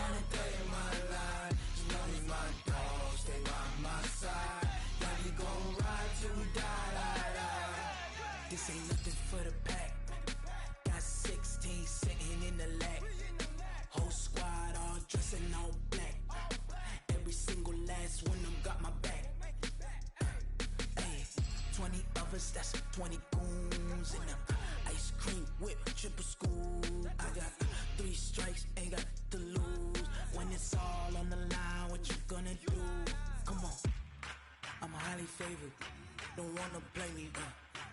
not a day in my life. As long as my dogs stay by my side. Yeah, we gon' ride till we die. This ain't nothing for the pack. Got 16 sitting in the lap. Whole squad all dressing all black. Every single last one of them got my back. Hey, 20 of us, that's 20 goons in them. Ice cream whip, triple school. I got 3 strikes, ain't got to lose. When it's all on the line, what you gonna do? Come on, I'm highly favored. Don't wanna play me,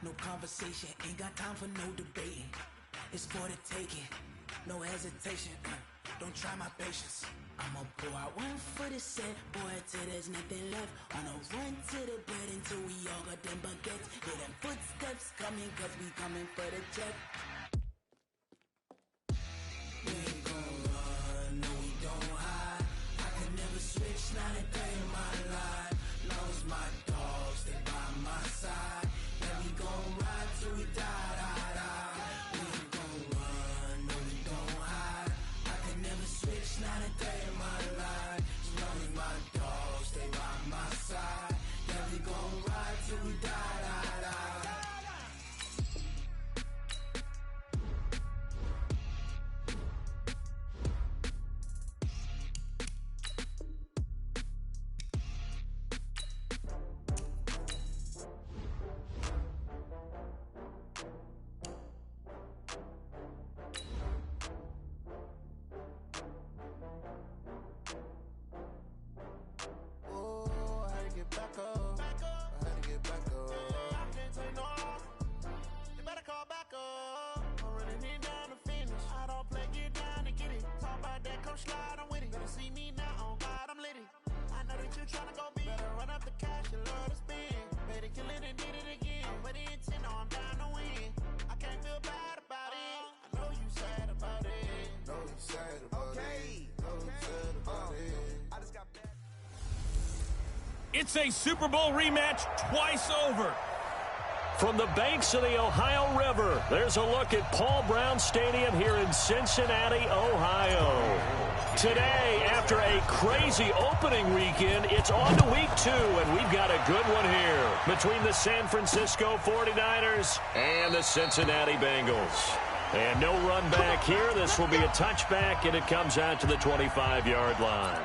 no conversation, ain't got time for no debating. It's for the taking, no hesitation. Don't try my patience. I'ma pull out one for the set, boy, till there's nothing left. On a run to the bed until we all got them baguettes. Hear them footsteps coming, cause we coming for the check. We ain't gon' run, no we don't hide. I could never switch, not a day in my life. Long as my dogs stay by my side. Yeah, we gon' ride till we die. We ain't gon' run, no we don't hide. I could never switch, not a day in my life. As long as my dogs stay by my side. Yeah, we gon' ride till we die. Slide, I'm with it. Better see me now, on God, I'm lit it. I know that you tryna go big. Better run up the cash, you love to spend. Better kill it and did it again. With the intent, no, I'm down to win. I can't feel bad about it. I know you sad about it. Know you sad about it. Know you sad about it. I just got bad. It's a Super Bowl rematch twice over. From the banks of the Ohio River, there's a look at Paul Brown Stadium here in Cincinnati, Ohio. Today, after a crazy opening weekend, it's on to week 2, and we've got a good one here between the San Francisco 49ers and the Cincinnati Bengals. And no run back here. This will be a touchback, and it comes out to the 25-yard line.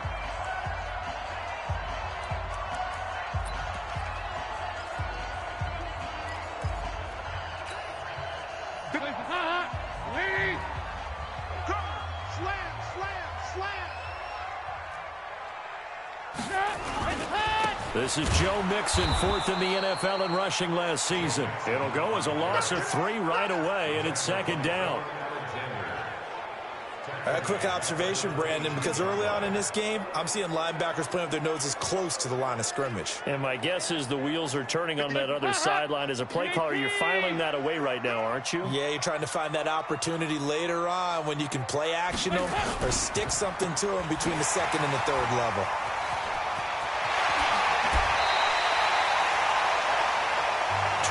This is Joe Mixon, 4th in the NFL in rushing last season. It'll go as a loss of 3 right away, and it's 2nd down. A quick observation, Brandon, because early on in this game, I'm seeing linebackers playing with their noses close to the line of scrimmage. And my guess is the wheels are turning on that other sideline. As a play caller, you're filing that away right now, aren't you? Yeah, you're trying to find that opportunity later on when you can play action them or stick something to them between the 2nd and the 3rd level.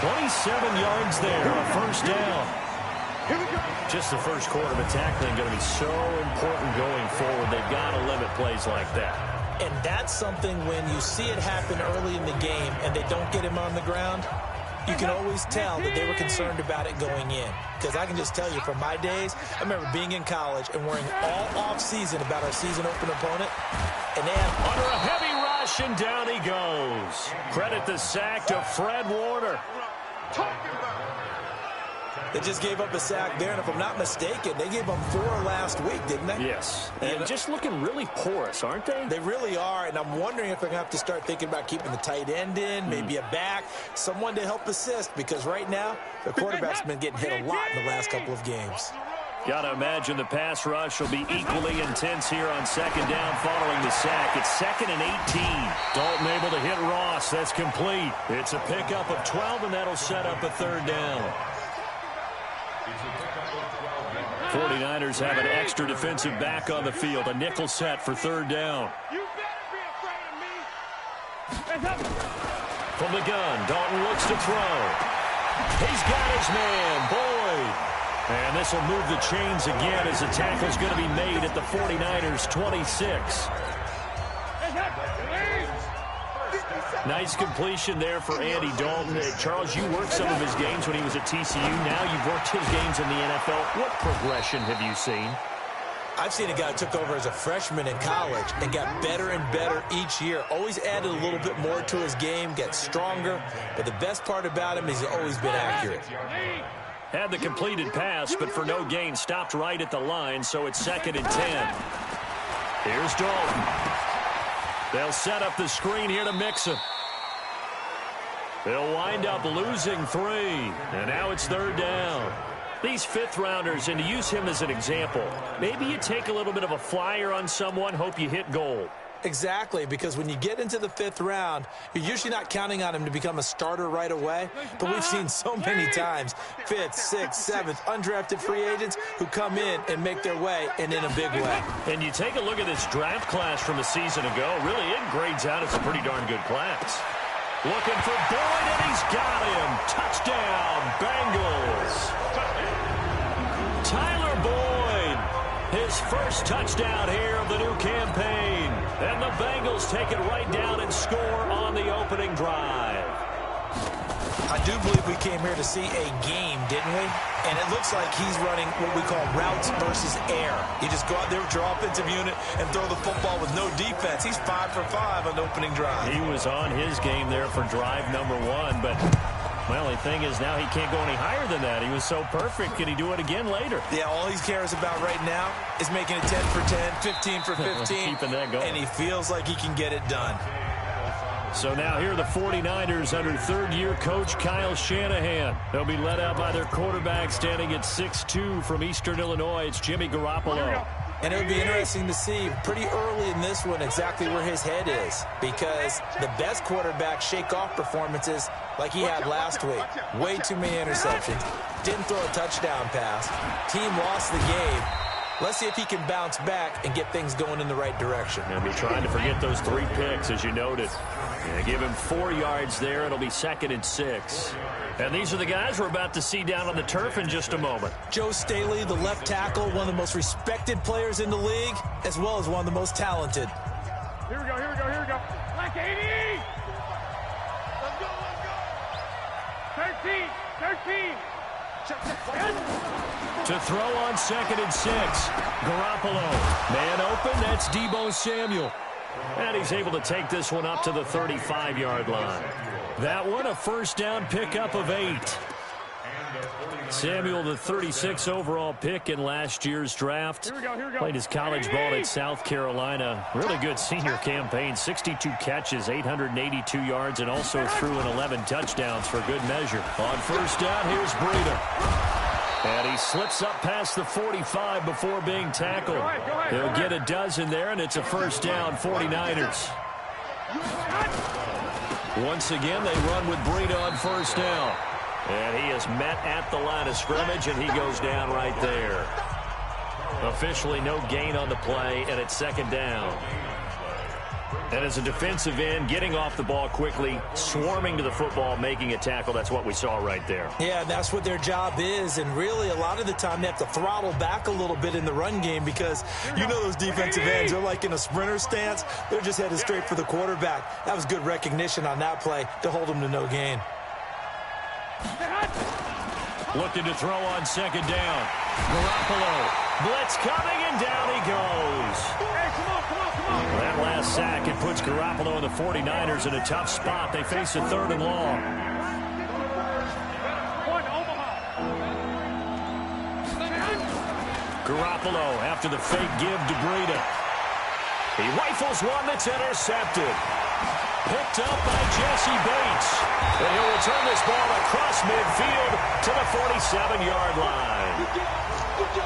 $27 yards there, a 1st down. Just the first quarter, but tackling going to be so important going forward. They've got to limit plays like that. And that's something when you see it happen early in the game and they don't get him on the ground, you can always tell that they were concerned about it going in. Because I can just tell you from my days, I remember being in college and worrying all off-season about our season open opponent. And then under a heavy rush, and down he goes. Credit the sack to Fred Warner. They just gave up a sack there, and if I'm not mistaken, they gave them 4 last week, didn't they? Yes. And just looking really porous, aren't they? They really are, and I'm wondering if they're going to have to start thinking about keeping the tight end in, maybe a back, someone to help assist, because right now, the quarterback's been getting hit a lot in the last couple of games. Got to imagine the pass rush will be equally intense here on 2nd down following the sack. It's 2nd and 18. Dalton able to hit Ross. That's complete. It's a pickup of 12, and that'll set up a 3rd down. 49ers have an extra defensive back on the field. A nickel set for 3rd down. You better be afraid of me. From the gun, Dalton looks to throw. He's got his man, Boyd. And this will move the chains again as the tackle's going to be made at the 49ers 26. Nice completion there for Andy Dalton. Charles, you worked some of his games when he was at TCU. Now you've worked his games in the NFL. What progression have you seen? I've seen a guy who took over as a freshman in college and got better and better each year. Always added a little bit more to his game, gets stronger. But the best part about him is he's always been accurate. Had the completed pass, but for no gain, stopped right at the line, so it's 2nd and 10. Here's Dalton. They'll set up the screen here to Mixon. They'll wind up losing 3, and now it's 3rd down. These 5th-rounders, and to use him as an example, maybe you take a little bit of a flyer on someone, hope you hit goal. Exactly, because when you get into the 5th round, you're usually not counting on him to become a starter right away. But we've seen so many times 5th, 6th, 7th, undrafted free agents who come in and make their way, and in a big way. And you take a look at this draft class from a season ago, really it grades out as a pretty darn good class. Looking for Boyd, and he's got him. Touchdown, Bengals. Tyler Boyd, his first touchdown here of the new campaign. And the Bengals take it right down and score on the opening drive. I do believe we came here to see a game, didn't we? And it looks like he's running what we call routes versus air. You just go out there with your offensive unit and throw the football with no defense. He's 5 for 5 on the opening drive. He was on his game there for drive number 1, but my only thing is now he can't go any higher than that. He was so perfect. Can he do it again later? Yeah, all he cares about right now is making it 10 for 10, 15 for 15. Keeping that going. And he feels like he can get it done. So now here are the 49ers under third-year coach Kyle Shanahan. They'll be led out by their quarterback standing at 6'2" from Eastern Illinois. It's Jimmy Garoppolo. And it'll be interesting to see pretty early in this one exactly where his head is, because the best quarterbacks shake off performances like he had last week. Way too many interceptions. Didn't throw a touchdown pass. Team lost the game. Let's see if he can bounce back and get things going in the right direction. He'll be trying to forget those 3 picks, as you noted. Give him 4 yards there. It'll be 2nd and 6. And these are the guys we're about to see down on the turf in just a moment. Joe Staley, the left tackle, one of the most respected players in the league, as well as one of the most talented. Here we go, here we go, here we go. Black 80! Let's go, let's go! 13, 13! To throw on 2nd and 6. Garoppolo. Man open, that's Deebo Samuel. And he's able to take this one up to the 35-yard line. That one, a first down pickup of 8. Samuel, the 36 overall pick in last year's draft. Played his college ball at South Carolina. Really good senior campaign. 62 catches, 882 yards, and also threw in 11 touchdowns for good measure. On first down, here's Breida. And he slips up past the 45 before being tackled. He'll get a dozen there, and it's a first down, 49ers. Once again, they run with Breida on first down. And he is met at the line of scrimmage, and he goes down right there. Officially no gain on the play, and it's 2nd down. And as a defensive end, getting off the ball quickly, swarming to the football, making a tackle, that's what we saw right there. Yeah, that's what their job is, and really a lot of the time they have to throttle back a little bit in the run game because you know those defensive ends are like in a sprinter stance. They're just headed straight for the quarterback. That was good recognition on that play to hold them to no gain. Looking to throw on 2nd down. Garoppolo. Blitz coming, and down he goes. Hey, come on, come on, come on. That last sack, it puts Garoppolo and the 49ers in a tough spot. They face a 3rd and long. Garoppolo after the fake give to Breida. He rifles one that's intercepted. Picked up by Jesse Bates. And he'll return this ball across midfield to the 47-yard line.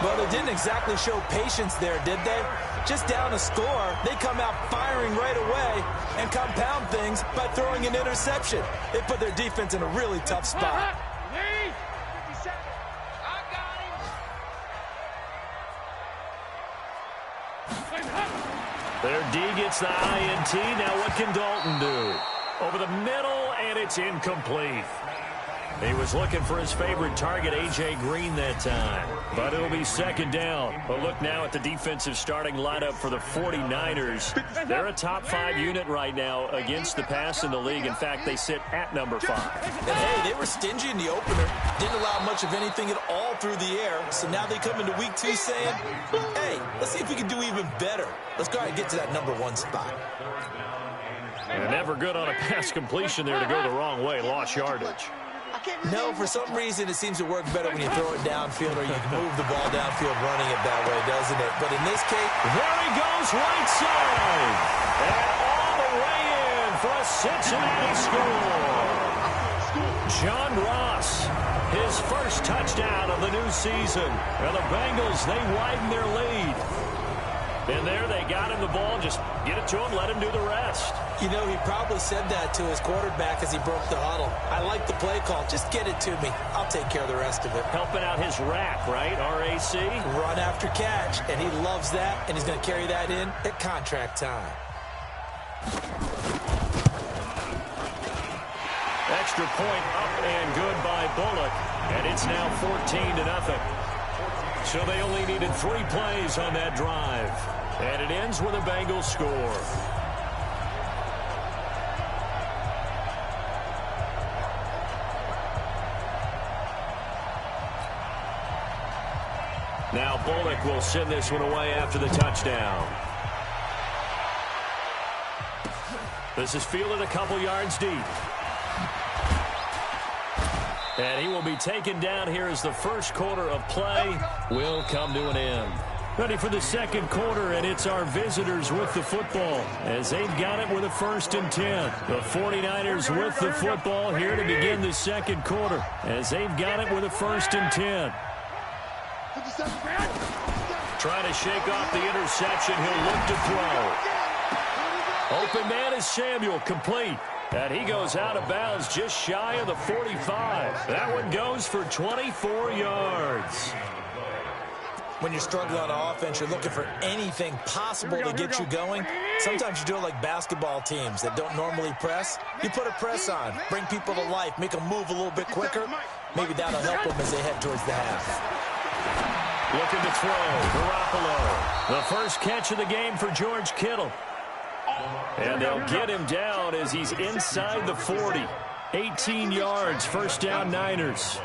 Well, they didn't exactly show patience there, did they? Just down a score, they come out firing right away and compound things by throwing an interception. They put their defense in a really tough spot. Their D gets the INT. Now what can Dalton do? Over the middle, and it's incomplete. He was looking for his favorite target, A.J. Green, that time. But it'll be second down. But look now at the defensive starting lineup for the 49ers. They're a top 5 unit right now against the pass in the league. In fact, they sit at number 5. And hey, they were stingy in the opener. Didn't allow much of anything at all through the air. So now they come into week 2 saying, hey, let's see if we can do even better. Let's go ahead and get to that number 1 spot. And never good on a pass completion there to go the wrong way. Lost yardage. No, for some reason it seems to work better when you throw it downfield or you can move the ball downfield running it that way, doesn't it? But in this case, there he goes right side. And all the way in for a Cincinnati score. John Ross, his first touchdown of the new season. And the Bengals, they widen their lead. And there they got him the ball. Just get it to him, let him do the rest. You know, he probably said that to his quarterback as he broke the huddle. I like the play call. Just get it to me. I'll take care of the rest of it. Helping out his RAC, right? R-A-C? Run after catch. And he loves that, and he's going to carry that in at contract time. Extra point up and good by Bullock. And it's now 14-0. So they only needed 3 plays on that drive. And it ends with a Bengals score. Now Bullock will send this one away after the touchdown. This is fielded a couple yards deep. And he will be taken down here as the first quarter of play will come to an end. Ready for the second quarter, and it's our visitors with the football as they've got it with a 1st and 10. The 49ers with the football here to begin the second quarter as they've got it with a 1st and 10. Trying to shake off the interception. He'll look to throw. Open man is Samuel, complete. And he goes out of bounds just shy of the 45. That one goes for 24 yards. When you're struggling on offense, you're looking for anything possible to get you going. Sometimes you do it like basketball teams that don't normally press. You put a press on, bring people to life, make them move a little bit quicker. Maybe that'll help them as they head towards the half. Looking to throw, Garoppolo. The first catch of the game for George Kittle. And they'll get him down as he's inside the 40. 18 yards, first down Niners.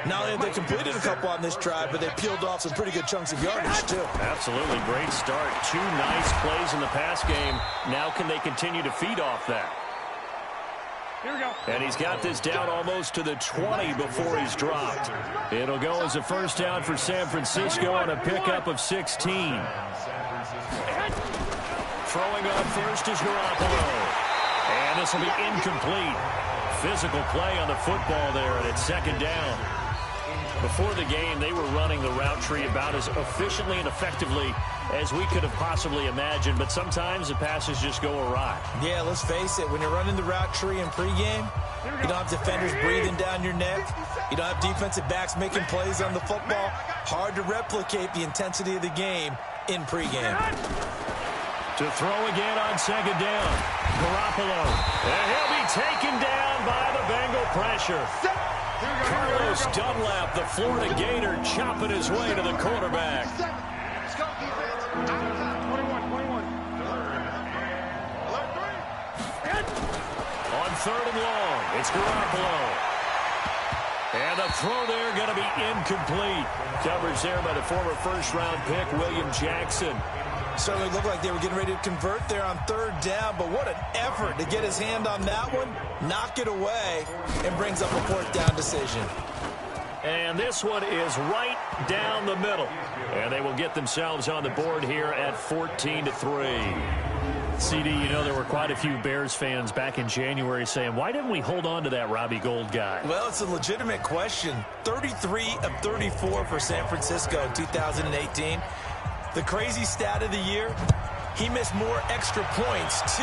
Not only have they completed a couple on this drive, but they peeled off some pretty good chunks of yardage, too. Absolutely, great start. 2 nice plays in the pass game. Now can they continue to feed off that? Here we go. And he's got this down almost to the 20 before he's dropped. It'll go as a first down for San Francisco on a pickup of 16. Throwing on first is Garoppolo. And this will be incomplete. Physical play on the football there, and it's second down. Before the game, they were running the route tree about as efficiently and effectively as we could have possibly imagined, but sometimes the passes just go awry. Yeah, let's face it, when you're running the route tree in pregame, you don't have defenders breathing down your neck. You don't have defensive backs making plays on the football. Hard to replicate the intensity of the game in pregame. To throw again on second down. Garoppolo. And he'll be taken down by the Bengal pressure. Carlos Dunlap, the Florida Gator, chopping his way to the quarterback. Let's go, defense. 21. On third and long, it's Garoppolo. And the throw there going to be incomplete. Coverage there by the former first-round pick, William Jackson. Certainly looked like they were getting ready to convert there on third down, but what an effort to get his hand on that one, knock it away, and brings up a fourth down decision. And this one is right down the middle. And they will get themselves on the board here at 14-3. CD, you know, there were quite a few Bears fans back in January saying, why didn't we hold on to that Robbie Gould guy? Well, it's a legitimate question. 33 of 34 for San Francisco in 2018. The crazy stat of the year, he missed more extra points, 2,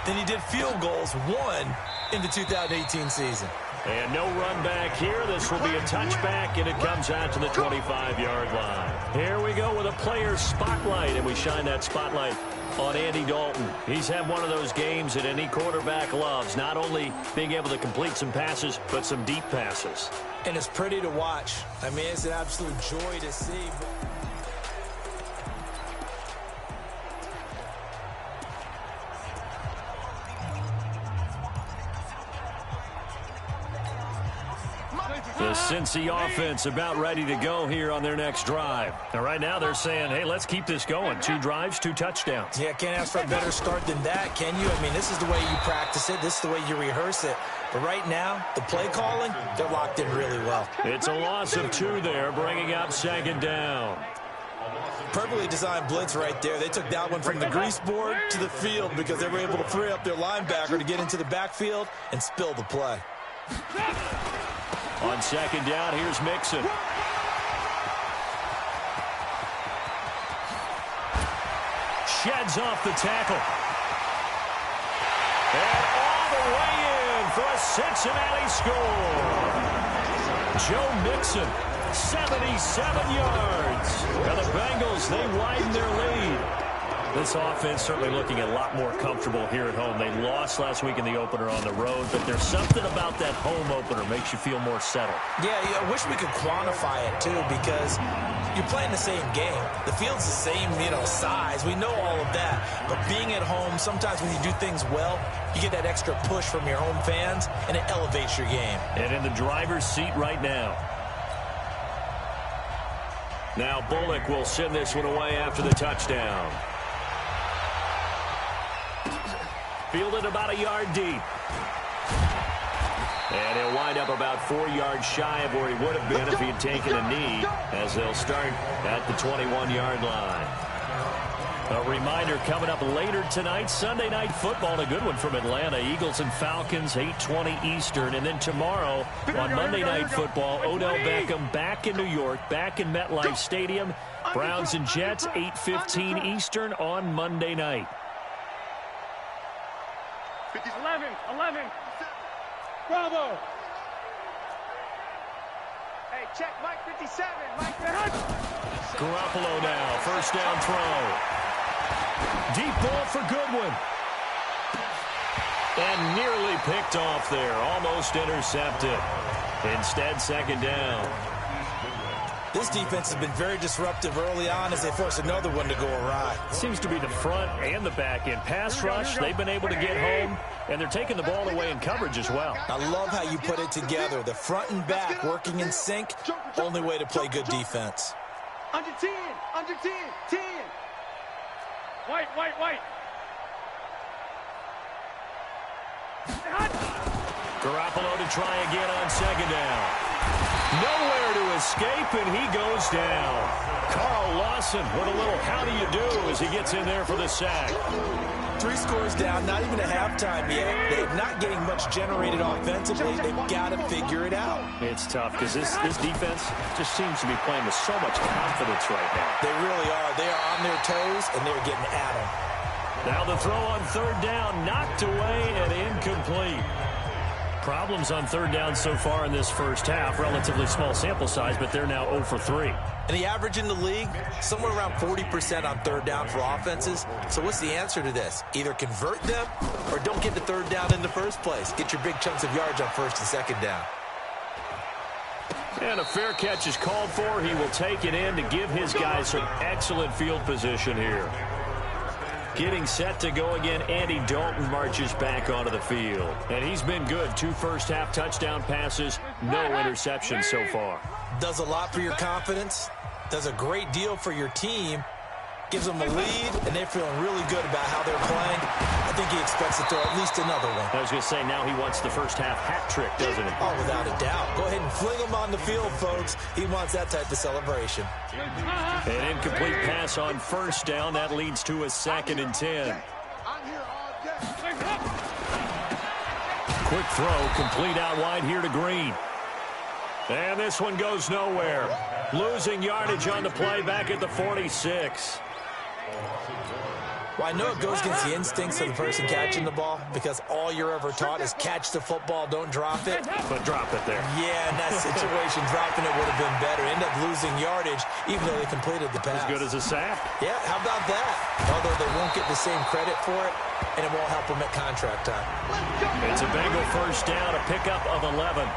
than he did field goals, 1, in the 2018 season. And no run back here. This will be a touchback, and it comes out to the 25-yard line. Here we go with a player spotlight, and we shine that spotlight on Andy Dalton. He's had one of those games that any quarterback loves, not only being able to complete some passes, but some deep passes. And it's pretty to watch. I mean, it's an absolute joy to see. The Cincy offense about ready to go here on their next drive. And right now they're saying, hey, let's keep this going. 2 drives, 2 touchdowns. Yeah, can't ask for a better start than that, can you? I mean, this is the way you practice it. This is the way you rehearse it. But right now, the play calling, they're locked in really well. It's a loss of 2 there, bringing up 2nd down. Perfectly designed blitz right there. They took that one from the grease board to the field because they were able to free up their linebacker to get into the backfield and spill the play. On 2nd down, here's Mixon. Sheds off the tackle. And all the way in for a Cincinnati score. Joe Mixon, 77 yards. And the Bengals, they widen their lead. This offense certainly looking a lot more comfortable here at home. They lost last week in the opener on the road, but there's something about that home opener makes you feel more settled. Yeah, I wish we could quantify it, too, because you're playing the same game. The field's the same, size. We know all of that. But being at home, sometimes when you do things well, you get that extra push from your home fans, and it elevates your game. And in the driver's seat right now. Now Bullock will send this one away after the touchdown. Fielded about a yard deep. And he'll wind up about 4 yards shy of where he would have been if he had taken a knee, as they'll start at the 21-yard line. A reminder coming up later tonight, Sunday Night Football, a good one from Atlanta. Eagles and Falcons, 8:20 Eastern. And then tomorrow on Monday Night Football, Odell Beckham back in New York, back in MetLife Stadium. Browns and Jets, 8:15 Eastern on Monday night. 11. Bravo. Hey, check Mike 57. Mike 100. Garoppolo now, first down throw. Deep ball for Goodwin. And nearly picked off there, almost intercepted. Instead, 2nd down. This defense has been very disruptive early on as they force another one to go awry. Seems to be the front and the back end. Pass rush, they've been able to get home, and they're taking the ball away in coverage as well. I love how you put it together. The front and back working in sync, only way to play good defense. Under 10. 10. White. Garoppolo to try again on 2nd down. Nowhere to escape, and he goes down. Carl Lawson with a little how do you do as he gets in there for the sack. 3 scores down, not even a halftime yet. They're not getting much generated offensively. They've got to figure it out. It's tough because this defense just seems to be playing with so much confidence right now. They really are. They are on their toes, and they're getting at them. Now the throw on 3rd down, knocked away and incomplete. Problems on 3rd down so far in this first half. Relatively small sample size, but they're now 0 for 3. And the average in the league, somewhere around 40% on 3rd down for offenses. So what's the answer to this? Either convert them or don't get to 3rd down in the first place. Get your big chunks of yards on 1st and 2nd down. And a fair catch is called for. He will take it in to give his guys some excellent field position here. Getting set to go again, Andy Dalton marches back onto the field. And he's been good. 2 first-half touchdown passes, no interceptions so far. Does a lot for your confidence, does a great deal for your team, gives them a lead, and they're feeling really good about how they're playing. I think he expects to throw at least another one. I was going to say, now he wants the first-half hat trick, doesn't he? Oh, without a doubt. Go ahead and fling him on the field, folks. He wants that type of celebration. An incomplete pass on 1st down. That leads to a 2nd and 10. Quick throw, complete out wide here to Green. And this one goes nowhere. Losing yardage on the play back at the 46. Well, I know it goes against the instincts of the person catching the ball because all you're ever taught is catch the football, don't drop it. But drop it there. Yeah, in that situation, dropping it would have been better. End up losing yardage, even though they completed the pass. As good as a sack. Yeah, how about that? Although they won't get the same credit for it, and it won't help them at contract time. It's a Bengal first down, a pickup of 11.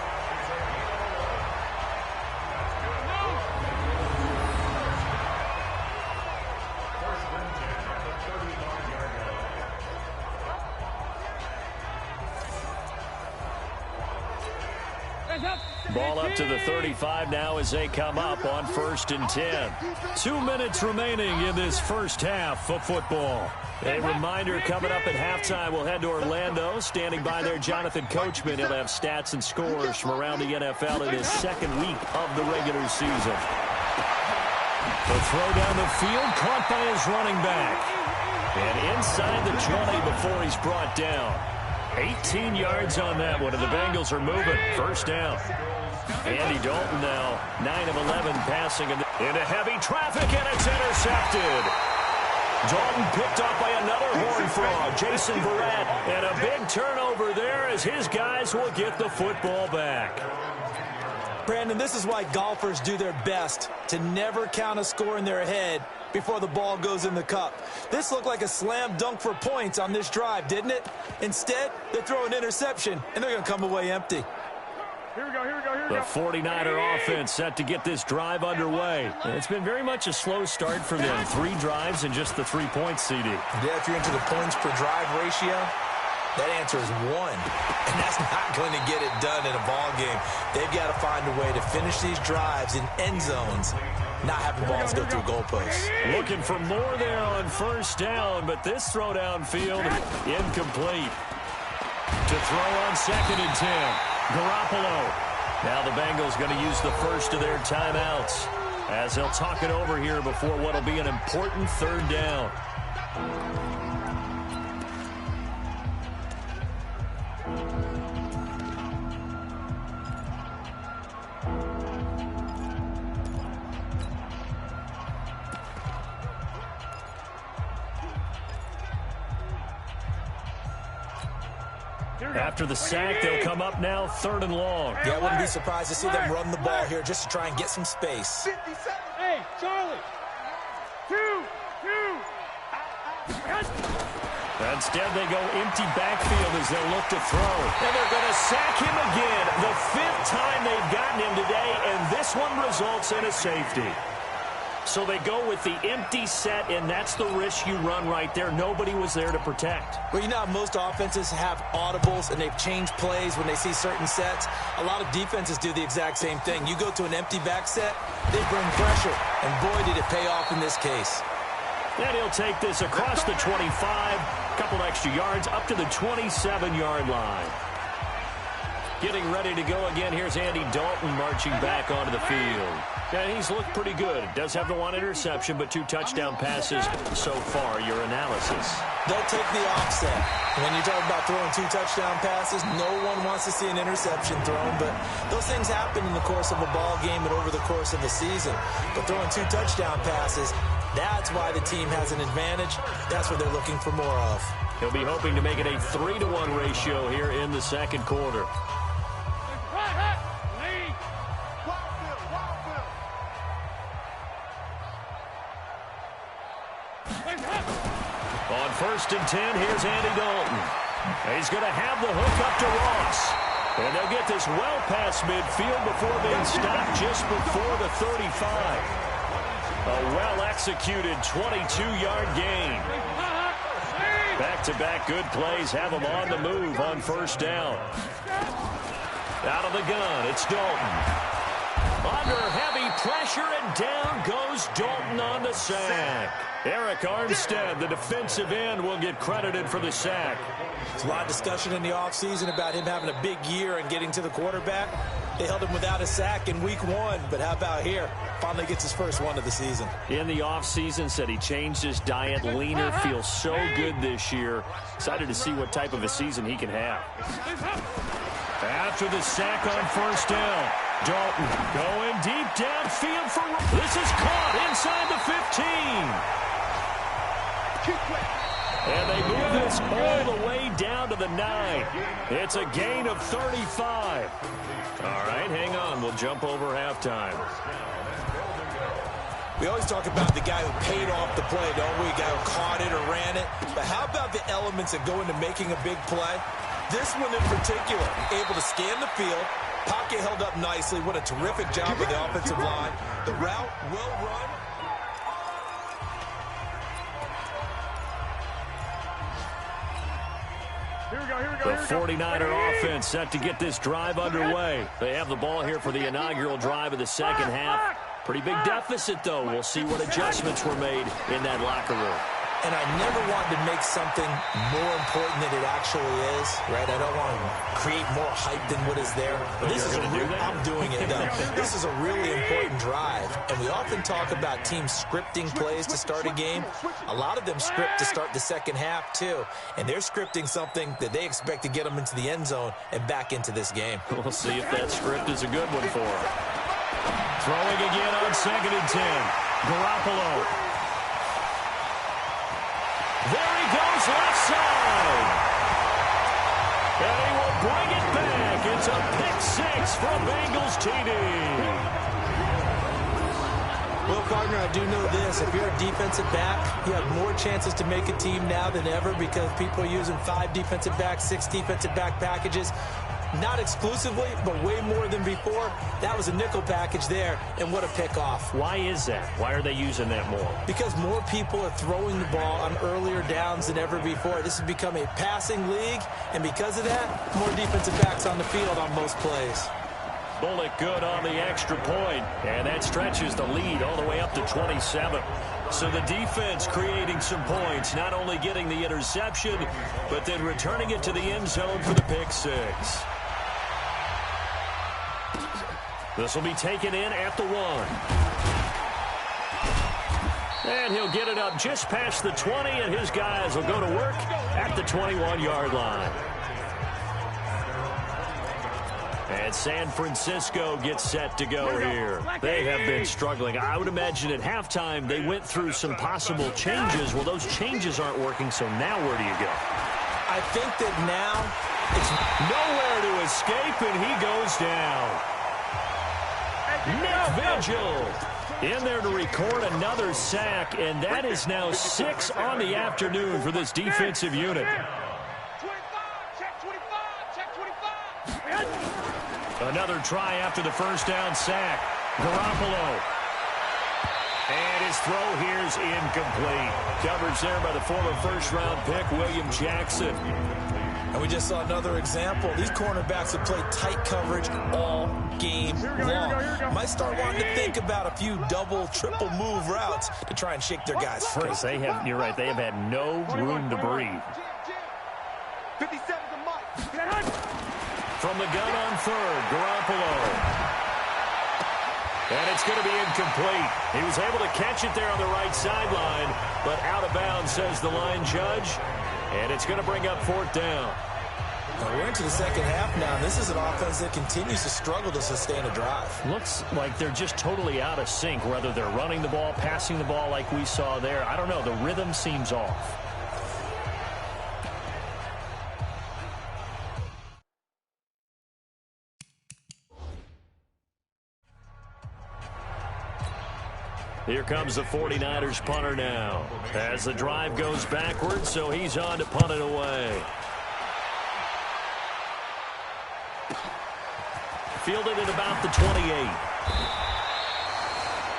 Ball up to the 35 now as they come up on 1st and 10. 2 minutes remaining in this first half of football. A reminder, coming up at halftime, we'll head to Orlando. Standing by there, Jonathan Coachman. He'll have stats and scores from around the NFL in his second week of the regular season. The throw down the field, caught by his running back. And inside the 20 before he's brought down. 18 yards on that one, and the Bengals are moving. First down. Andy Dalton now, 9 of 11 passing into heavy traffic, and it's intercepted. Dalton picked up by another Horned Frog, Jason Verrett, and a big turnover there as his guys will get the football back. Brandon, this is why golfers do their best to never count a score in their head before the ball goes in the cup. This looked like a slam dunk for points on this drive, didn't it? Instead, they throw an interception, and they're going to come away empty. Here we go, here we go, here we The go. 49er offense set to get this drive underway. And it's been very much a slow start for them. 3 drives and just the 3 points, CD. Yeah, if you're into the points per drive ratio, that answer is 1. And that's not going to get it done in a ball game. They've got to find a way to finish these drives in end zones, not having balls go through goalposts. Looking for more there on first down, but this throw downfield incomplete. To throw on 2nd and 10. Garoppolo. Now the Bengals going to use the first of their timeouts as they'll talk it over here before what will be an important 3rd down. After the sack, they'll come up now 3rd and long. Yeah, I wouldn't be surprised to see them run the ball here just to try and get some space. Hey, Charlie. 2. Instead, they go empty backfield as they look to throw. And they're going to sack him again. The 5th time they've gotten him today, and this one results in a safety. So they go with the empty set, and that's the risk you run right there. Nobody was there to protect. Well, you know how most offenses have audibles, and they've changed plays when they see certain sets. A lot of defenses do the exact same thing. You go to an empty back set, they bring pressure, and boy, did it pay off in this case. And he'll take this across the 25, a couple extra yards, up to the 27-yard line. Getting ready to go again. Here's Andy Dalton marching back onto the field. And he's looked pretty good. Does have the 1 interception, but 2 touchdown passes so far. Your analysis. They'll take the offset. When you talk about throwing 2 touchdown passes, no one wants to see an interception thrown, but those things happen in the course of a ball game and over the course of a season. But throwing 2 touchdown passes, that's why the team has an advantage. That's what they're looking for more of. He'll be hoping to make it a 3-to-1 ratio here in the 2nd quarter. On 1st and 10, here's Andy Dalton. He's going to have the hook up to Ross. And they'll get this well past midfield before being stopped just before the 35. A well-executed 22-yard gain. Back-to-back good plays have them on the move on 1st down. Out of the gun, it's Dalton. Under heavy pressure, and down goes Dalton on the sack. Eric Armstead, the defensive end, will get credited for the sack. There's a lot of discussion in the offseason about him having a big year and getting to the quarterback. They held him without a sack in week 1, but how about here? Finally gets his first one of the season. In the offseason, said he changed his diet, leaner, feels so good this year. Excited to see what type of a season he can have. After the sack on 1st down, Dalton going deep downfield for... This is caught inside the 15. And they move this all the way down to the 9. It's a gain of 35. All right, hang on. We'll jump over halftime. We always talk about the guy who paid off the play, don't we? The guy who caught it or ran it. But how about the elements that go into making a big play? This one in particular, able to scan the field, pocket held up nicely. What a terrific job with the offensive line. The route well run. The 49er offense set to get this drive underway. They have the ball here for the inaugural drive of the second half. Pretty big deficit, though. We'll see what adjustments were made in that locker room. And I never wanted to make something more important than it actually is, right? I don't want to create more hype than what is there. But this is I'm doing it, though. This is a really important drive. And we often talk about teams scripting plays to start a game. A lot of them script to start the second half, too. And they're scripting something that they expect to get them into the end zone and back into this game. We'll see if that script is a good one for them. Throwing again on 2nd and 10. Garoppolo. There he goes, left side. And he will bring it back. It's a pick 6 for Bengals TD. Well, Gardner, I do know this. If you're a defensive back, you have more chances to make a team now than ever because people are using 5 defensive backs, 6 defensive back packages. Not exclusively, but way more than before. That was a nickel package there, and what a pickoff. Why is that? Why are they using that more? Because more people are throwing the ball on earlier downs than ever before. This has become a passing league, and because of that, more defensive backs on the field on most plays. Bullock good on the extra point, and that stretches the lead all the way up to 27. So the defense creating some points, not only getting the interception, but then returning it to the end zone for the pick 6. This will be taken in at the 1. And he'll get it up just past the 20, and his guys will go to work at the 21-yard line. And San Francisco gets set to go here. They have been struggling. I would imagine at halftime they went through some possible changes. Well, those changes aren't working, so now where do you go? I think that now it's nowhere to escape, and he goes down. Nick Vigil in there to record another sack, and that is now 6 on the afternoon for this defensive unit. Another try after the first down sack. Garoppolo. And his throw here is incomplete. Coverage there by the former first-round pick, William Jackson. And we just saw another example. These cornerbacks have played tight coverage all game long. Might start wanting to think about a few double, triple move routes to try and shake their guys free. They have, you're right, they have had no room to breathe. 57 a month. From the gun on 3rd, Garoppolo. And it's going to be incomplete. He was able to catch it there on the right sideline, but out of bounds, says the line judge. And it's going to bring up 4th down. Now we're into the second half now. This is an offense that continues to struggle to sustain a drive. Looks like they're just totally out of sync, whether they're running the ball, passing the ball like we saw there. I don't know. The rhythm seems off. Here comes the 49ers punter now. As the drive goes backwards, so he's on to punt it away. Fielded at about the 28.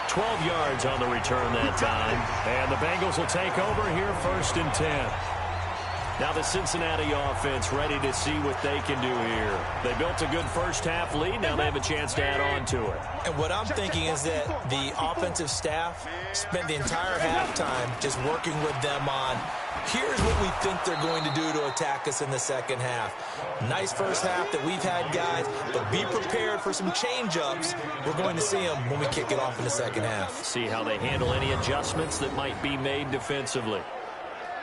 12 yards on the return that time. And the Bengals will take over here 1st and 10. Now the Cincinnati offense ready to see what they can do here. They built a good first half lead. Now they have a chance to add on to it. And what I'm thinking is that the offensive staff spent the entire halftime just working with them on, here's what we think they're going to do to attack us in the second half. Nice first half that we've had, guys, but be prepared for some change-ups. We're going to see them when we kick it off in the second half. See how they handle any adjustments that might be made defensively.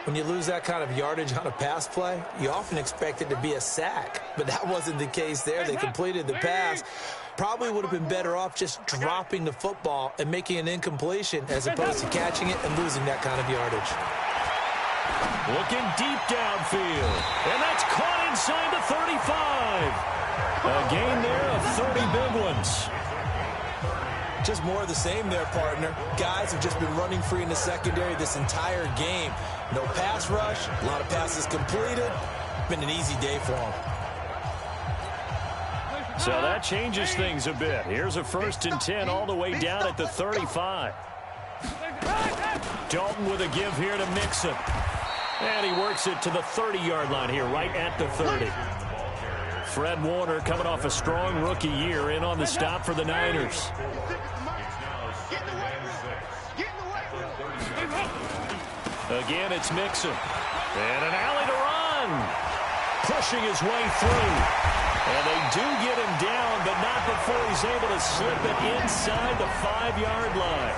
When you lose that kind of yardage on a pass play, you often expect it to be a sack, but that wasn't the case there. They completed the pass. Probably would have been better off just dropping the football and making an incompletion as opposed to catching it and losing that kind of yardage. Looking deep downfield. And that's caught inside the 35. A gain there of 30 big ones. Just more of the same there, partner. Guys have just been running free in the secondary this entire game. No pass rush, a lot of passes completed. Been an easy day for them. So that changes things a bit. Here's a 1st and 10 all the way down at the 35. Dalton with a give here to Mixon. And he works it to the 30-yard line here, right at the 30. Fred Warner coming off a strong rookie year in on the stop for the Niners. Again, it's Mixon. And an alley to run. Pushing his way through. And they do get him down, but not before he's able to slip it inside the 5-yard line.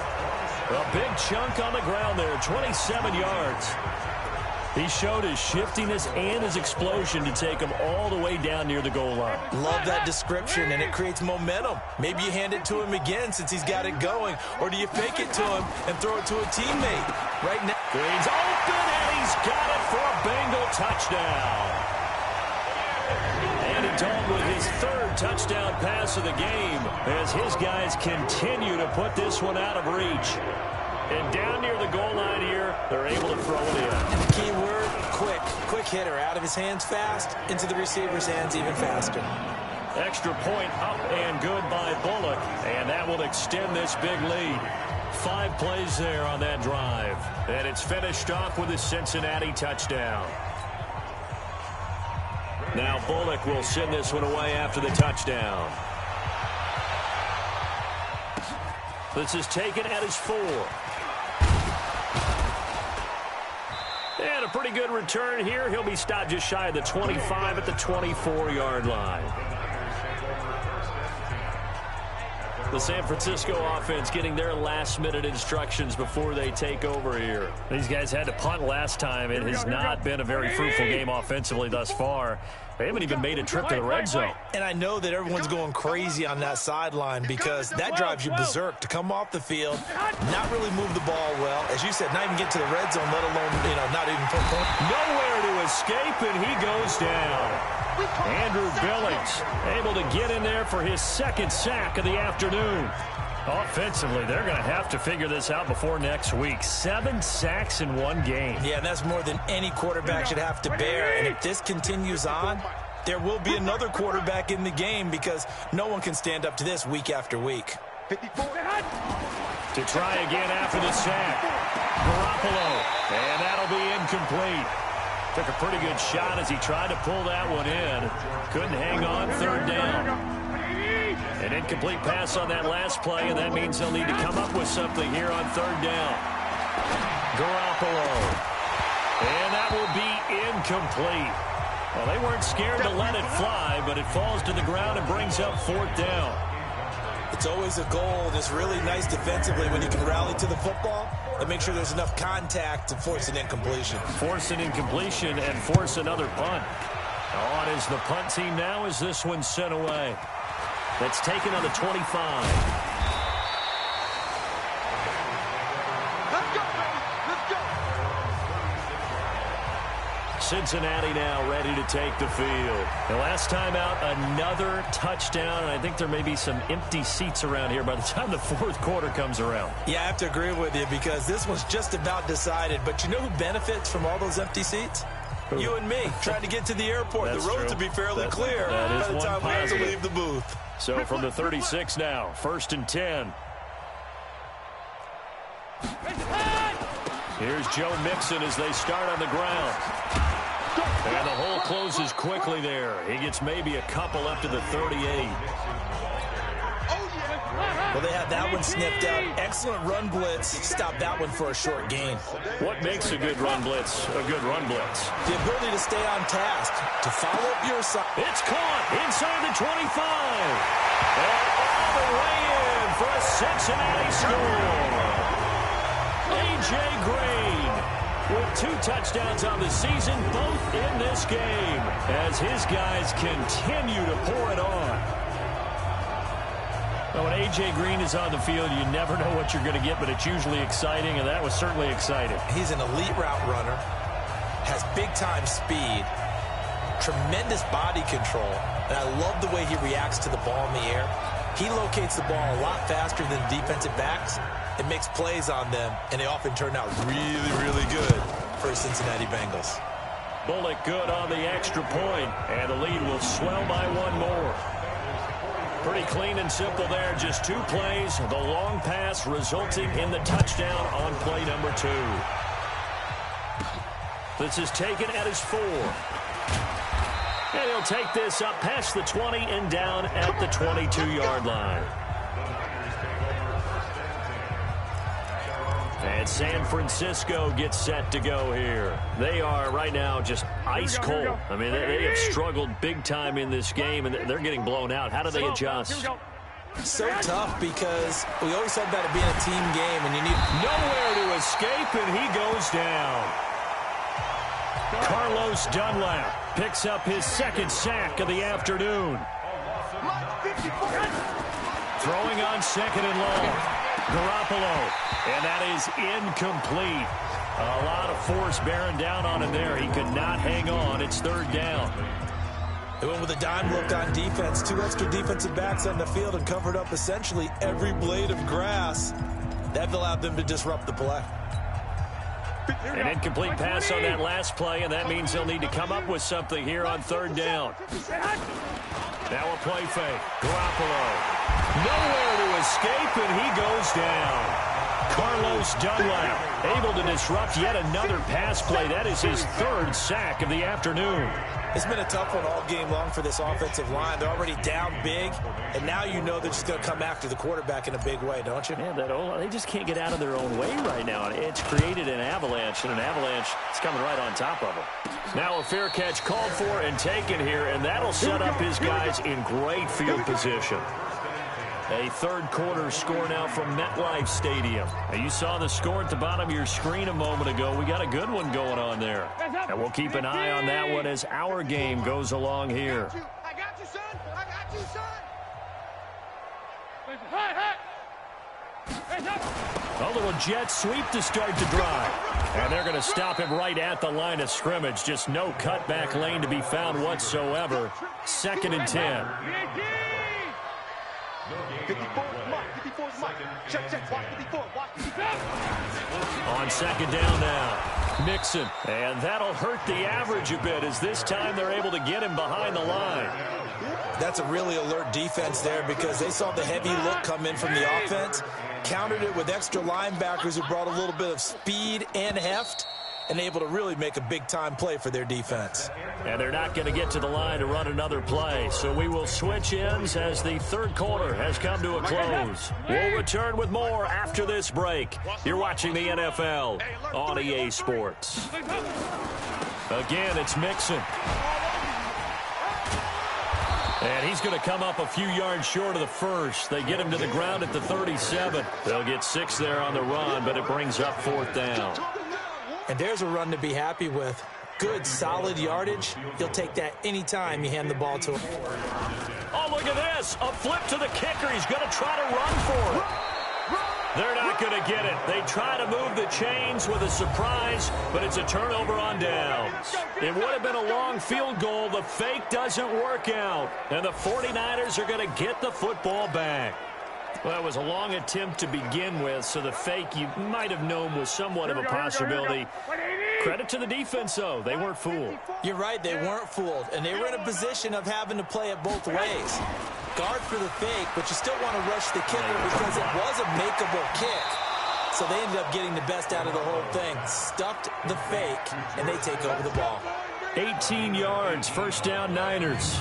A big chunk on the ground there, 27 yards. He showed his shiftiness and his explosion to take him all the way down near the goal line. Love that description, and it creates momentum. Maybe you hand it to him again since he's got it going, or do you fake it to him and throw it to a teammate? Right now, Green's open, and he's got it for a Bengal touchdown. Andy Dalton with his 3rd touchdown pass of the game as his guys continue to put this one out of reach. And down near the goal line here, they're able to throw it in. And the key word, quick. Quick hitter. Out of his hands fast, into the receiver's hands even faster. Extra point up and good by Bullock. And that will extend this big lead. 5 plays there on that drive. And it's finished off with a Cincinnati touchdown. Now Bullock will send this one away after the touchdown. This is taken at his 4. And a pretty good return here. He'll be stopped just shy of the 25 at the 24-yard line. The San Francisco offense getting their last-minute instructions before they take over here. These guys had to punt last time. It has not been a very fruitful game offensively thus far. They haven't even made a trip to the red zone. And I know that everyone's going crazy on that sideline because that drives you berserk to come off the field, not really move the ball well. As you said, not even get to the red zone, let alone, not even put points. Nowhere to escape, and he goes down. Andrew Billings able to get in there for his 2nd sack of the afternoon. Offensively, they're going to have to figure this out before next week. 7 sacks in one game. Yeah, and that's more than any quarterback should have to bear. And if this continues on, there will be another quarterback in the game because no one can stand up to this week after week. To try again after the sack. Garoppolo, and that'll be incomplete. Took a pretty good shot as he tried to pull that one in. Couldn't hang on 3rd down. An incomplete pass on that last play, and that means they'll need to come up with something here on 3rd down. Garoppolo. And that will be incomplete. Well, they weren't scared to let it fly, but it falls to the ground and brings up 4th down. It's always a goal, and it's really nice defensively when you can rally to the football and make sure there's enough contact to force an incompletion. Force an incompletion and force another punt. On is the punt team now as this one's sent away. That's taken on the 25. Let's go, baby. Let's go. Cincinnati now ready to take the field. The last time out, another touchdown, and I think there may be some empty seats around here by the time the 4th quarter comes around. Yeah, I have to agree with you because this one's just about decided. But you know who benefits from all those empty seats? Who? You and me, trying to get to the airport. That's the roads true. will be fairly clear that is by the time we have to leave the booth. So from the 36 now, 1st and 10. Here's Joe Mixon as they start on the ground. And the hole closes quickly there. He gets maybe a couple up to the 38. Well, they had that one sniffed out. Excellent run blitz. Stop that one for a short gain. What makes a good run blitz a good run blitz? The ability to stay on task, to follow up your side. It's caught inside the 25. And all the way in for a Cincinnati score. A.J. Green with 2 touchdowns on the season, both in this game, as his guys continue to pour it on. When A.J. Green is on the field, you never know what you're going to get, but it's usually exciting, and that was certainly exciting. He's an elite route runner. has big-time speed, tremendous body control, and I love the way he reacts to the ball in the air. He locates the ball a lot faster than the defensive backs and makes plays on them, and they often turn out really, really good for the Cincinnati Bengals. Bullock good on the extra point, and the lead will swell by one more. Pretty clean and simple there, just 2 plays. The long pass resulting in the touchdown on play number 2. This is taken at his 4. And he'll take this up past the 20 and down at the 22-yard line. And San Francisco gets set to go here. They are right now just ice cold. I mean, they have struggled big time in this game, and they're getting blown out. How do they adjust? So tough because we always said about it being a team game, and you need nowhere to escape, and he goes down. Carlos Dunlap picks up his 2nd sack of the afternoon. Throwing on 2nd and long. Garoppolo, and that is incomplete. A lot of force bearing down on him there. He could not hang on. It's 3rd down. They went with a dime look on defense. 2 extra defensive backs on the field and covered up essentially every blade of grass. That allowed them to disrupt the play. An incomplete pass on that last play, and that means they'll need to come up with something here on 3rd down. Now a play fake. Garoppolo. Nowhere to escape, and he goes down. Carlos Dunlap able to disrupt yet another pass play. That is his 3rd sack of the afternoon. It's been a tough one all game long for this offensive line. They're already down big, and now you know they're just going to come after the quarterback in a big way, don't you? Yeah, they just can't get out of their own way right now. It's created an avalanche, and an avalanche is coming right on top of them. Now a fair catch called for and taken here, and that'll set up his guys in great field position. A 3rd quarter score now from MetLife Stadium. Now you saw the score at the bottom of your screen a moment ago. We got a good one going on there. And we'll keep an eye on that one as our game goes along here. I got you, son. I got you, son. A little jet sweep to start the drive. And they're going to stop him right at the line of scrimmage. Just no cutback lane to be found whatsoever. 2nd and 10. 54's Mike. Check, watch 54. On 2nd down now. Mixon. And that'll hurt the average a bit as this time they're able to get him behind the line. That's a really alert defense there because they saw the heavy look come in from the offense, countered it with extra linebackers who brought a little bit of speed and heft, and able to really make a big-time play for their defense. And they're not going to get to the line to run another play, so we will switch ends as the 3rd quarter has come to a close. We'll return with more after this break. You're watching the NFL on EA Sports. Again, it's Mixon. And he's going to come up a few yards short of the 1st. They get him to the ground at the 37. They'll get 6 there on the run, but it brings up 4th down. And there's a run to be happy with. Good, solid yardage. You'll take that anytime you hand the ball to him. Oh, look at this. A flip to the kicker. He's going to try to run for it. They're not going to get it. They try to move the chains with a surprise, but it's a turnover on downs. It would have been a long field goal. The fake doesn't work out, and the 49ers are going to get the football back. Well, it was a long attempt to begin with, so the fake you might have known was somewhat of a possibility. Credit to the defense, though. They weren't fooled. You're right, they weren't fooled, and they were in a position of having to play it both ways. Guard for the fake, but you still want to rush the kicker because it was a makeable kick. So they ended up getting the best out of the whole thing. Stuffed the fake, and they take over the ball. 18 yards, 1st down Niners.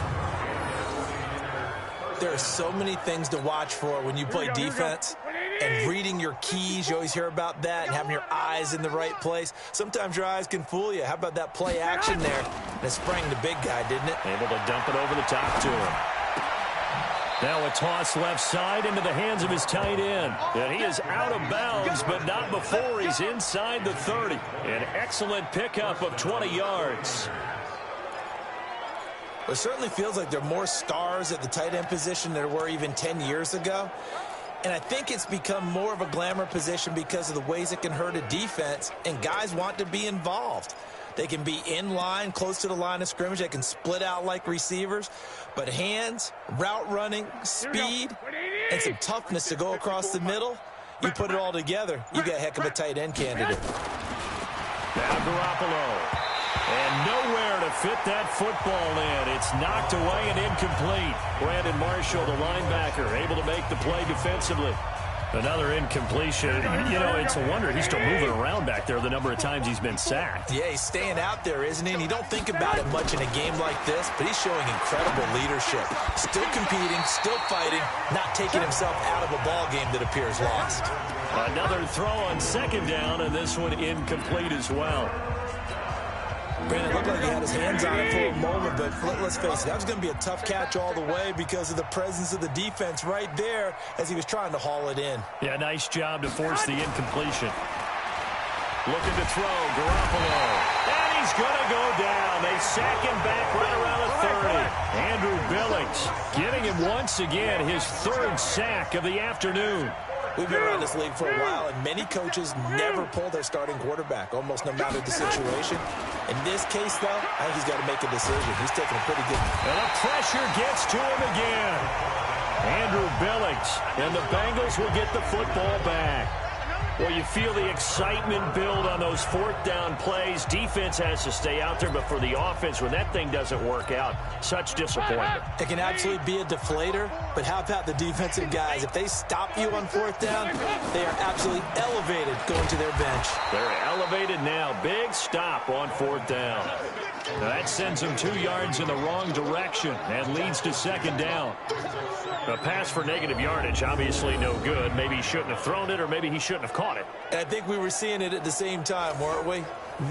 There are so many things to watch for when you play defense. And reading your keys, you always hear about that, and having your eyes in the right place. Sometimes your eyes can fool you. How about that play action there? And it sprang the big guy, didn't it? Able to dump it over the top to him. Now a toss left side into the hands of his tight end. And he is out of bounds, but not before he's inside the 30. An excellent pickup of 20 yards. It certainly feels like there are more stars at the tight end position than there were even 10 years ago. And I think it's become more of a glamour position because of the ways it can hurt a defense, and guys want to be involved. They can be in line, close to the line of scrimmage. They can split out like receivers. But hands, route running, speed, and some toughness to go across the middle, you put it all together, you got a heck of a tight end candidate. Now Garoppolo. And nowhere to fit that football in. It's knocked away and incomplete. Brandon Marshall, the linebacker, able to make the play defensively. Another incompletion. You know, it's a wonder he's still moving around back there the number of times he's been sacked. Yeah, he's staying out there, isn't he? And you don't think about it much in a game like this, but he's showing incredible leadership. Still competing, still fighting, not taking himself out of a ball game that appears lost. Another throw on second down, and this one incomplete as well. Brandon, it looked like he had his hands on it for a moment, but let's face it, that was going to be a tough catch all the way because of the presence of the defense right there as he was trying to haul it in. Yeah, nice job to force the incompletion. Looking to throw, Garoppolo. And he's going to go down. They sack him back right around the 30. Andrew Billings getting him once again his third sack of the afternoon. We've been around this league for a while, and many coaches never pull their starting quarterback, almost no matter the situation. In this case, though, I think he's got to make a decision. He's taking a pretty good... And the pressure gets to him again. Andrew Billings, and the Bengals will get the football back. Well, you feel the excitement build on those fourth down plays. Defense has to stay out there, but for the offense, when that thing doesn't work out, such disappointment. It can absolutely be a deflator, but how about the defensive guys? If they stop you on fourth down, they are absolutely elevated going to their bench. They're elevated now. Big stop on fourth down. Now that sends them 2 yards in the wrong direction and leads to second down. A pass for negative yardage, obviously no good. Maybe he shouldn't have thrown it, or maybe he shouldn't have caught it. And I think we were seeing it at the same time, weren't we?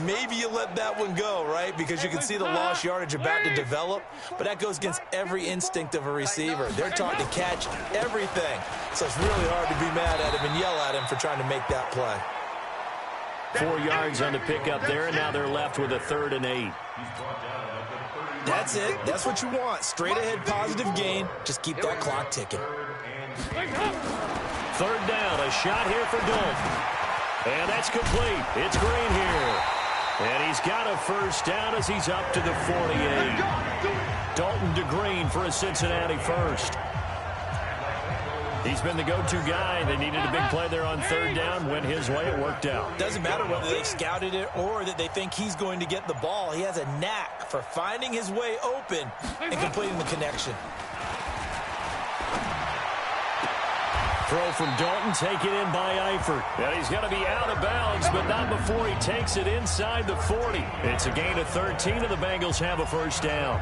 Maybe you let that one go, right? Because you can see the lost yardage about to develop. But that goes against every instinct of a receiver. They're taught to catch everything. So it's really hard to be mad at him and yell at him for trying to make that play. 4 yards on the pickup there, and now they're left with a 3rd and 8. That's it. That's what you want. Straight ahead positive gain. Just keep that clock ticking. 3rd down, a shot here for Dalton. And that's complete. It's Green here. And he's got a first down as he's up to the 48. Dalton to Green for a Cincinnati first. He's been the go-to guy. They needed a big play there on 3rd down. Went his way. It worked out. Doesn't matter whether they scouted it or that they think he's going to get the ball. He has a knack for finding his way open and completing the connection. Throw from Dalton, taken in by Eifert. And he's going to be out of bounds, but not before he takes it inside the 40. It's a gain of 13, and the Bengals have a first down.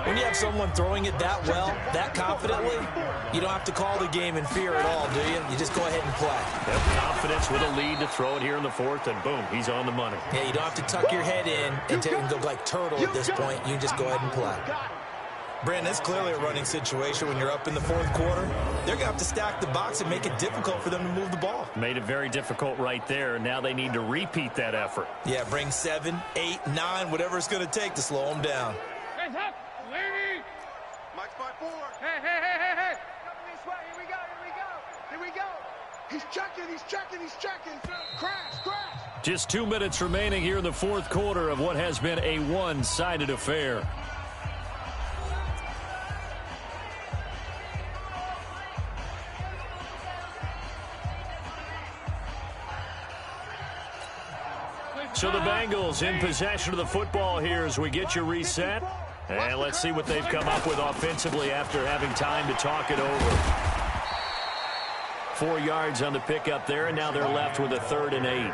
When you have someone throwing it that well, that confidently, you don't have to call the game in fear at all, do you? You just go ahead and play. Have confidence with a lead to throw it here in the 4th, and boom, he's on the money. Yeah, you don't have to tuck your head in and go like turtle at this point. You can just go ahead and play. Brandon, it's clearly a running situation when you're up in the 4th quarter. They're going to have to stack the box and make it difficult for them to move the ball. Made it very difficult right there. Now they need to repeat that effort. Yeah, bring 7, 8, 9, whatever it's going to take to slow them down. Hands up, lady. Mike's by 4. Hey. Coming this way. Here we go. Here we go. He's checking. Crash. Just 2 minutes remaining here in the 4th quarter of what has been a one-sided affair. So the Bengals in possession of the football here as we get you reset. And let's see what they've come up with offensively after having time to talk it over. 4 yards on the pickup there, and now they're left with a 3rd and 8.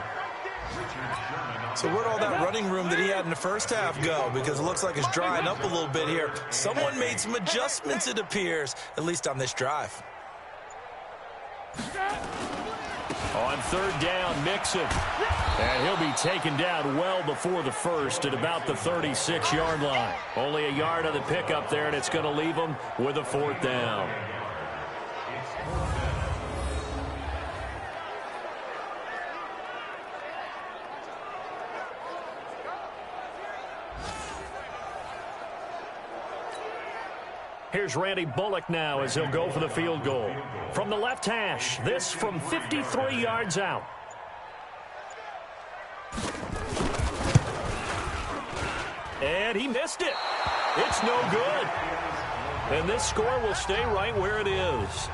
So where'd all that running room that he had in the first half go? Because it looks like it's drying up a little bit here. Someone made some adjustments, it appears, at least on this drive. On 3rd down, Mixon. And he'll be taken down well before the 1st at about the 36-yard line. Only a yard on the pickup there, and it's going to leave him with a 4th down. Here's Randy Bullock now as he'll go for the field goal. From the left hash, this from 53 yards out. And he missed it. It's no good. And this score will stay right where it is.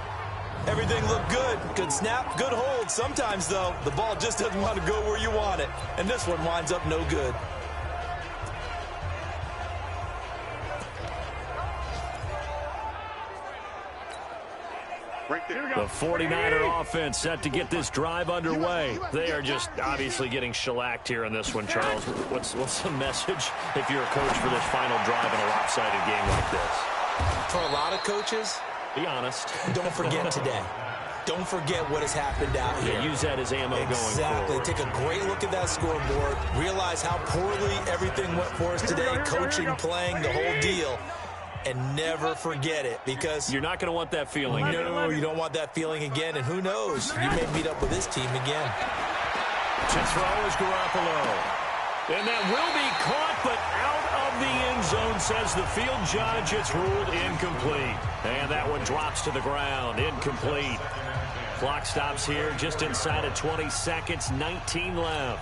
Everything looked good. Good snap, good hold. Sometimes, though, the ball just doesn't want to go where you want it. And this one winds up no good. The 49er offense set to get this drive underway. They are just obviously getting shellacked here in this one, Charles. What's the message if you're a coach for this final drive in a lopsided game like this? For a lot of coaches, be honest. Don't forget today. Don't forget what has happened out here. Yeah, use that as ammo going forward. Exactly. Take a great look at that scoreboard. Realize how poorly everything went for us today. Coaching, playing, the whole deal. And never forget it, because you're not going to want that feeling. No, you don't want that feeling again. And who knows? You may meet up with this team again. To throw is Garoppolo. And that will be caught, but out of the end zone, says the field judge. It's ruled incomplete. And that one drops to the ground. Incomplete. Clock stops here just inside of 20 seconds. 19 left.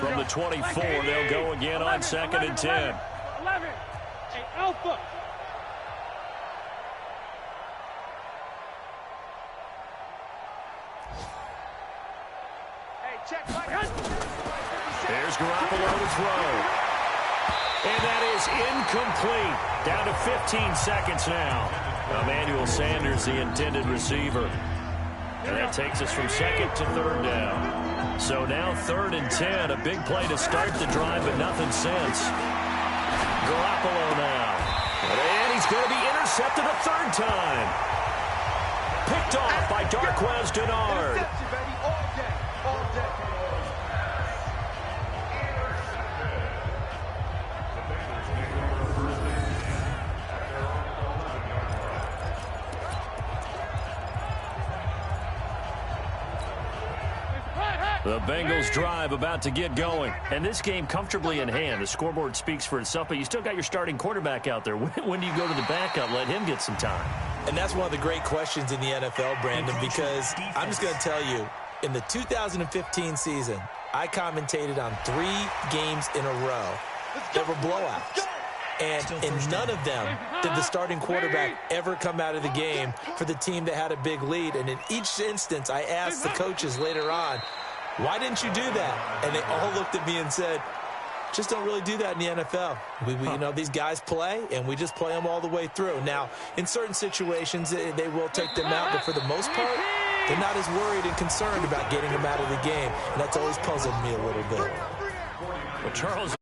From the 24, they'll go again on 2nd and 10. 11. Hey, Alpha. Hey, check. There's Garoppolo to throw. And that is incomplete. Down to 15 seconds now. Emmanuel Sanders, the intended receiver. And that takes us from 2nd to 3rd down. So now 3rd and 10. A big play to start the drive, but nothing since. Garoppolo now. And he's going to be intercepted a 3rd time. Picked off by Darquez Denard. Interception, baby, all day, all day. The Bengals drive about to get going. And this game comfortably in hand. The scoreboard speaks for itself, but you still got your starting quarterback out there. When do you go to the backup? Let him get some time. And that's one of the great questions in the NFL, Brandon, because I'm just going to tell you, in the 2015 season, I commentated on 3 games in a row that were blowouts. And in none of them did the starting quarterback ever come out of the game for the team that had a big lead. And in each instance, I asked the coaches later on, why didn't you do that? And they all looked at me and said, just don't really do that in the NFL. You know, these guys play, and we just play them all the way through. Now, in certain situations, they will take them out, but for the most part, they're not as worried and concerned about getting them out of the game. And that's always puzzled me a little bit. Well, Charles,